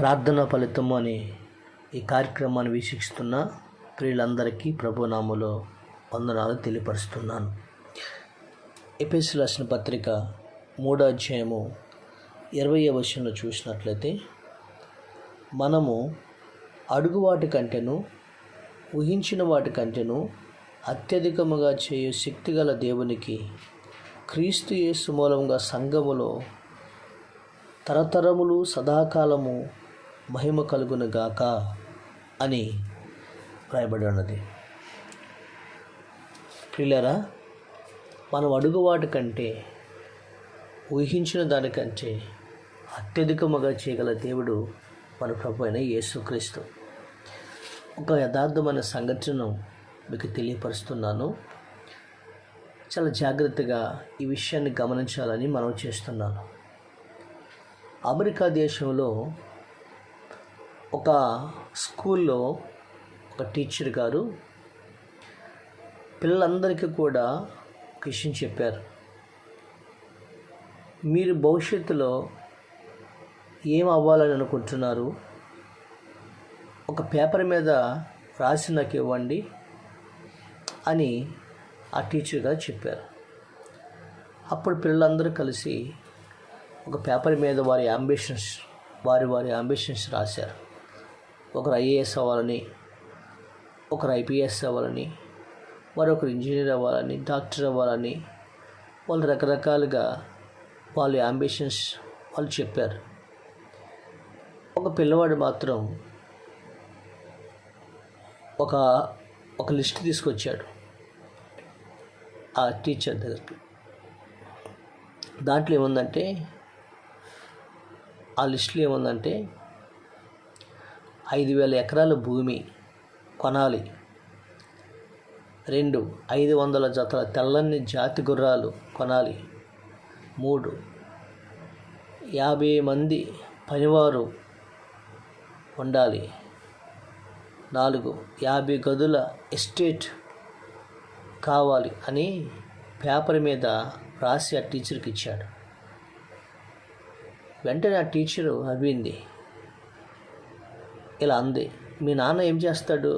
ప్రార్థనా ఫలితము అనే ఈ కార్యక్రమాన్ని వీక్షిస్తున్న ప్రియులందరికీ ప్రభునామములో వందనాలు తెలియపరుస్తున్నాను. ఎఫెసీయులకు రాసిన పత్రిక 3వ అధ్యాయము 20వ వచనంలో చూసినట్లయితే, మనము అడుగు వాటి కంటేను ఊహించిన వాటి కంటేను అత్యధికముగా చేయు శక్తిగల దేవునికి క్రీస్తు యేసు మూలముగా సంఘములో తరతరములు సదాకాలము మహిమ కలుగును గాక అని రాయబడి ఉన్నది. ప్రియులారా, మనం అడుగు వాటి కంటే ఊహించిన దానికంటే అత్యధికముగా చేయగల దేవుడు మన ప్రభు అయిన యేసుక్రీస్తు. ఒక యథార్థమైన సంఘటనను మీకు తెలియపరుస్తున్నాను. చాలా జాగ్రత్తగా ఈ విషయాన్ని గమనించాలని మనవి చేస్తున్నాను. అమెరికా దేశంలో ఒక స్కూల్లో ఒక టీచర్ గారు పిల్లలందరికీ కూడా ఒక విషయం చెప్పారు. మీరు భవిష్యత్తులో ఏం అవ్వాలని అనుకుంటున్నారు, ఒక పేపర్ మీద రాసి నాకు ఇవ్వండి అని ఆ టీచర్ గారు చెప్పారు. అప్పుడు పిల్లలందరూ కలిసి ఒక పేపర్ మీద వారి అంబిషన్స్ రాశారు. ఒకరు ఐఏఎస్ అవ్వాలని, ఒకరు ఐపీఎస్ అవ్వాలని, మరొకరు ఇంజనీర్ అవ్వాలని, డాక్టర్ అవ్వాలని, వాళ్ళు రకరకాలుగా వాళ్ళ అంబిషన్స్ వాళ్ళు చెప్పారు. ఒక పిల్లవాడు మాత్రం ఒక లిస్ట్ తీసుకొచ్చాడు ఆ టీచర్ దగ్గరికి. దాంట్లో ఏముందంటే, ఆ లిస్టులో ఏముందంటే 5,000 ఎకరాల భూమి కొనాలి, 2 500 జతల తెల్లని జాతి గుర్రాలు కొనాలి, 3 50 మంది పనివారు ఉండాలి, 4 50 గదుల ఎస్టేట్ కావాలి అని పేపర్ మీద రాసి ఆ టీచర్కి ఇచ్చాడు. వెంటనే ఆ టీచరు నవ్వింది. ఇలా అంది, మీ నాన్న ఏం చేస్తాడు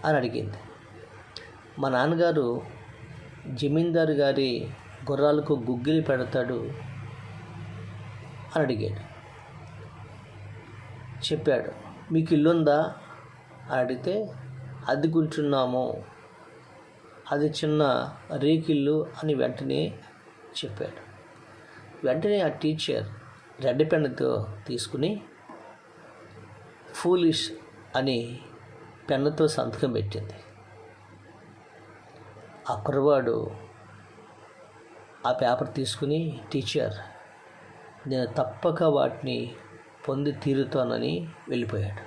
అని అడిగింది. మా నాన్నగారు జమీందారు గారి గుర్రాలకు గుగ్గిలి పెడతాడు అని అడిగాడు. చెప్పాడు. మీకు ఇల్లుందా అని అడిగితే, అద్దెకుంటున్నాము, అది చిన్న రేకిల్లు అని వెంటనే చెప్పాడు. వెంటనే ఆ టీచర్ రెడ్ పెన్నుతో తీసుకుని ఫూలిష్ అని పెన్నుతో సంతకం పెట్టింది. ఆ కుర్రవాడు ఆ పేపర్ తీసుకుని, టీచర్ నేను తప్పక వాటిని పొంది తీరుతానని వెళ్ళిపోయాడు.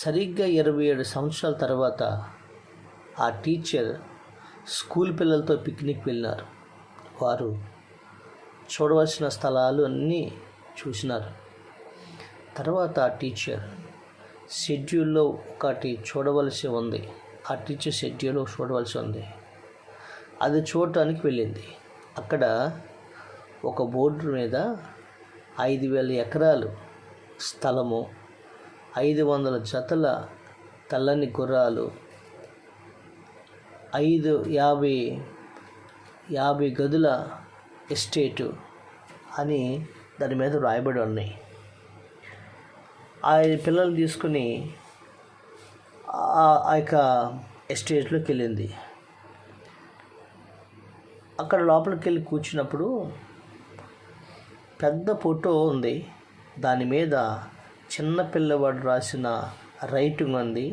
సరిగ్గా 27 సంవత్సరాల తర్వాత ఆ టీచర్ స్కూల్ పిల్లలతో పిక్నిక్ వెళ్ళినారు. వారు చూడవలసిన స్థలాలు అన్నీ చూసినారు. తర్వాత ఆ టీచర్ షెడ్యూల్లో ఒకటి చూడవలసి ఉంది. ఆ టీచర్ షెడ్యూల్లో చూడవలసి ఉంది. అది చూడటానికి వెళ్ళింది. అక్కడ ఒక బోర్డు మీద 5,000 ఎకరాలు స్థలము, 500 జతల తెల్లని గుర్రాలు, 50 గదుల ఎస్టేటు అని దాని మీద రాయబడి ఉన్నాయి. ఆ పిల్లలు తీసుకుని ఆ యొక్క ఎస్టేట్లోకి వెళ్ళింది. అక్కడ లోపలికి వెళ్ళి కూర్చున్నప్పుడు పెద్ద ఫోటో ఉంది. దాని మీద చిన్న పిల్లవాడు రాసిన రైటింగ్ ఉంది.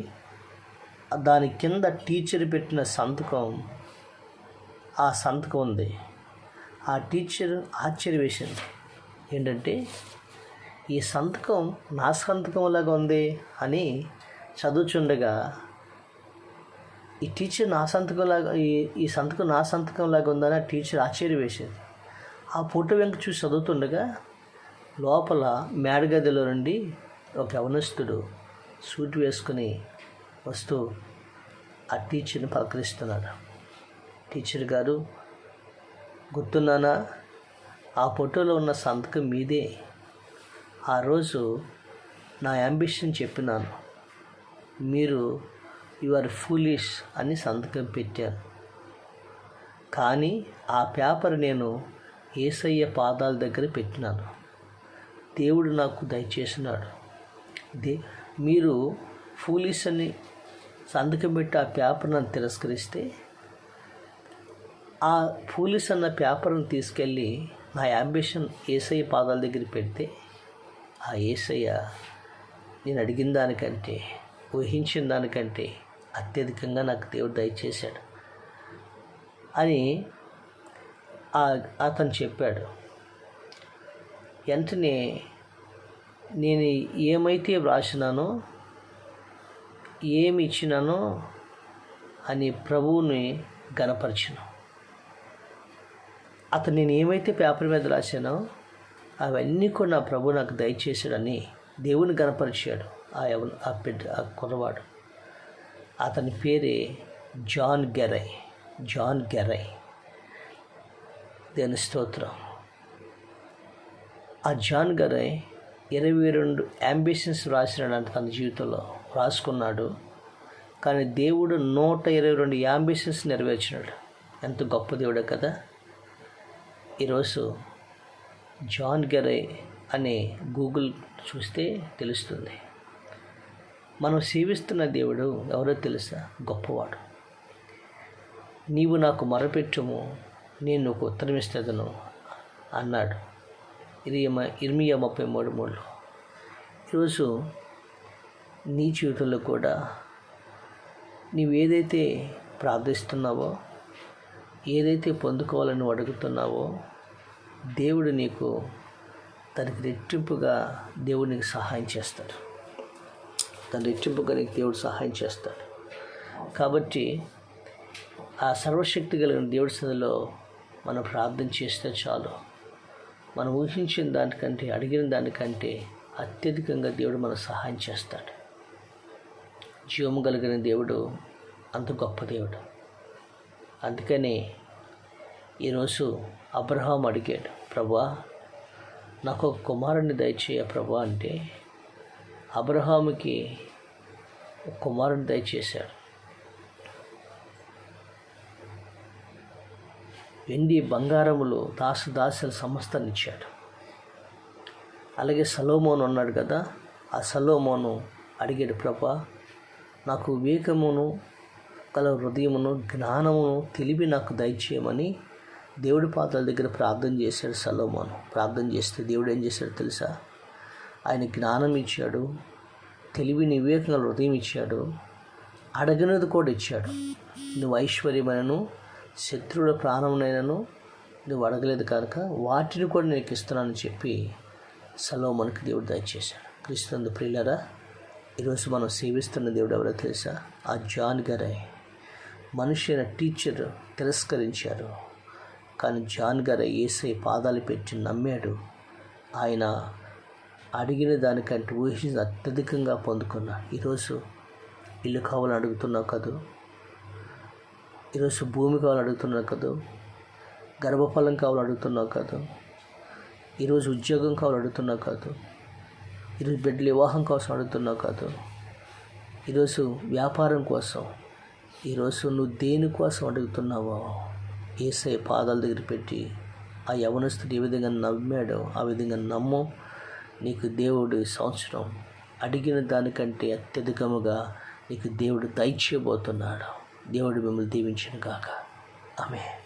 దాని కింద టీచర్ పెట్టిన సంతకం, ఆ సంతకం ఉంది. ఆ టీచర్ ఆశ్చర్య వేసింది. ఏంటంటే, ఈ సంతకం నా సంతకంలాగా ఉంది అని చదువుచుండగా, ఈ టీచర్ నా సంతకంలాగా ఈ సంతకం నా సంతకంలాగా ఉందని ఆ టీచర్ ఆశ్చర్య వేసేది. ఆ ఫోటో వెంక చూసి చదువుతుండగా లోపల మేడగదిలో నుండి ఒక యవనస్తుడు సూట్ వేసుకుని వస్తూ ఆ టీచర్ని పలకరిస్తున్నాడు. టీచర్ గారు, గుర్తున్నానా? ఆ ఫోటోలో ఉన్న సంతకం మీదే. ఆ రోజు నా యాంబిషన్ చెప్పినాను, మీరు యు ఆర్ ఫూలిష్ అని సంతకం పెట్టాను. కానీ ఆ పేపర్ నేను యేసయ్య పాదాల దగ్గర పెట్టినాను. దేవుడు నాకు దయచేసినాడు. మీరు ఫూలిష్ అని సంతకం పెట్టి ఆ పేపర్ నన్ను తిరస్కరిస్తే, ఆ ఫూలిష్ అన్న పేపర్ని తీసుకెళ్ళి నా యాంబిషన్ యేసయ్య పాదాల దగ్గర పెడితే, ఆ యేసయ్య నేను అడిగిన దానికంటే, ఊహించిన దానికంటే అత్యధికంగా నాకు దేవుడు దయచేశాడు అని అతను చెప్పాడు. వెంటనే నేను ఏమైతే వ్రాసినానో, ఏమి ఇచ్చినానో అని ప్రభువుని గణపరిచాను. అతను నేను ఏమైతే పేపర్ మీద రాశానో అవన్నీ కూడా నా ప్రభు నాకు దయచేశాడని దేవుని గణపరిచాడు. ఆ కుర్రవాడు, అతని పేరే జాన్ గెరై. దేని స్తోత్రం. ఆ జాన్ గెరై 22 యాంబిషన్స్ రాసినాడు తన జీవితంలో, రాసుకున్నాడు. కానీ దేవుడు 122 యాంబిషన్స్ నెరవేర్చినాడు. ఎంత గొప్ప దేవుడే కదా. ఈరోజు జాన్ గెరై అనే గూగుల్ చూస్తే తెలుస్తుంది. మనం సేవిస్తున్న దేవుడు ఎవరో తెలుసా? గొప్పవాడు. నీవు నాకు మొరపెట్టుము, నేను నీకు ఉత్తరం ఇస్తాను అన్నాడు. ఇర్మియా 33:3. ఈరోజు నీ జీవితంలో కూడా నీవు ఏదైతే ప్రార్థిస్తున్నావో, ఏదైతే పొందుకోవాలని అడుగుతున్నావో, దేవుడు నీకు దానికి రెట్టింపుగా దేవుడు నీకు సహాయం చేస్తాడు. దాని రెట్టింపుగా నీకు దేవుడు సహాయం చేస్తాడు. కాబట్టి ఆ సర్వశక్తి కలిగిన దేవుడి సన్నిధిలో మనం ప్రార్థన చేస్తే చాలు, మనం ఊహించిన దానికంటే, అడిగిన దానికంటే అత్యధికంగా దేవుడు మనకు సహాయం చేస్తాడు. జీవము కలిగిన దేవుడు అంత గొప్ప దేవుడు. అందుకని ఈరోజు అబ్రహాం అడిగాడు, ప్రభువా నాకు ఒక కుమారుని దయచేయ ప్రభువా అంటే, అబ్రహాముకి ఒక కుమారుని దయచేశాడు. వెండి బంగారములు దాసులు సమస్తాన్ని ఇచ్చాడు. అలాగే సొలొమోను ఉన్నాడు కదా, ఆ సొలొమోను అడిగాడు, ప్రభువా నాకు వివేకమును గల హృదయమును, జ్ఞానమును, తెలివి నాకు దయచేయమని దేవుడి పాదాల దగ్గర ప్రార్థన చేశాడు సొలొమోను. ప్రార్థన చేస్తే దేవుడు ఏం చేశాడు తెలుసా? ఆయన జ్ఞానం ఇచ్చాడు, తెలివిని, వివేకం గల హృదయం ఇచ్చాడు, అడగనది కూడా ఇచ్చాడు. నువ్వు ఐశ్వర్యమైనను శత్రువుల ప్రాణమునైనను నువ్వు అడగలేదు కనుక వాటిని కూడా నీకు ఇస్తున్నానని చెప్పి సొలొమోనుకి దేవుడు దయచేశాడు. క్రీస్తునందు ప్రియులారా, ఈరోజు మనం సేవిస్తున్న దేవుడు ఎవరో తెలుసా? ఆ జాన్ గెరై. మనిషి అయిన టీచర్ తిరస్కరించాడు, కానీ జాన్ గెరై యేసయ్య పాదాలు పెట్టి నమ్మాడు. ఆయన అడిగిన దానికంటే ఊహించి అత్యధికంగా పొందుకున్నాడు. ఈరోజు ఇల్లు కావాలని అడుగుతున్నావు కదా, ఈరోజు భూమి కావాలని అడుగుతున్నావు కదా, గర్భఫలం కావాలని అడుగుతున్నావు కదా, ఈరోజు ఉద్యోగం కావాలని అడుగుతున్నావు కాదు, ఈరోజు బిడ్డల వివాహం కోసం అడుగుతున్నావు కాదు, ఈరోజు వ్యాపారం కోసం, ఈరోజు నువ్వు దేనికోసం అడుగుతున్నావో యేసయ్య పాదాల దగ్గర పెట్టి ఆ యవనస్తుడు ఏ విధంగా నమ్మాడో ఆ విధంగా నమ్ము. నీకు దేవుడు సంవత్సరం అడిగిన దానికంటే అత్యధికముగా నీకు దేవుడు దయచేయబోతున్నాడు. దేవుడు మిమ్మల్ని దీవించును గాక. ఆమేన్.